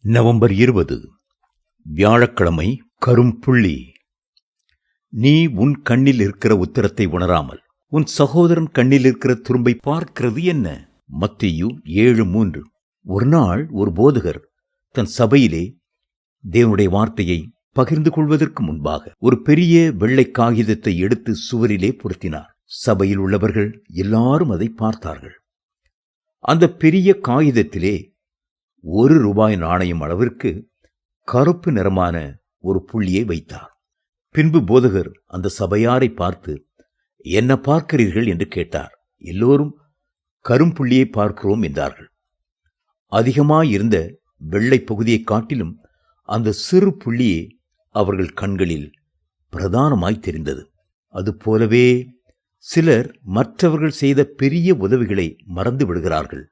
November 20 வியாழக்கிழமை. கரும்புள்ளி. நீ உன் கண்ணில் இருக்கிற உத்தரத்தை உணராமல் உன் சகோதரன் கண்ணில் இருக்கிற துரும்பை பார்க்கிறது என்ன? மத்தேயு 7:3. ஒரு நாள் ஒரு போதகர் தன் சபையிலே தேவனுடைய வார்த்தையை பகிர்ந்து கொள்வதற்கு முன்பாக ஒரு பெரிய வெள்ளை காகிதத்தை எடுத்து சுவரிலே பொருத்தினார். சபையில் உள்ளவர்கள் எல்லாரும் அதை பார்த்தார்கள். அந்த பெரிய காகிதத்திலே ₹1 நாணயம் அளவிற்கு கருப்பு நிறமான ஒரு புள்ளியை வைத்தார். பின்பு போதகர் அந்த சபையாரை பார்த்து, என்ன பார்க்கிறீர்கள் என்று கேட்டார். எல்லோரும் கரும்புள்ளியை பார்க்கிறோம் என்றார்கள். அதிகமாயிருந்த வெள்ளை பகுதியை காட்டிலும் அந்த சிறு புள்ளியே அவர்கள் கண்களில் பிரதானமாய் தெரிந்தது. அதுபோலவே சிலர் மற்றவர்கள் செய்த பெரிய உதவிகளை மறந்து விடுகிறார்கள்.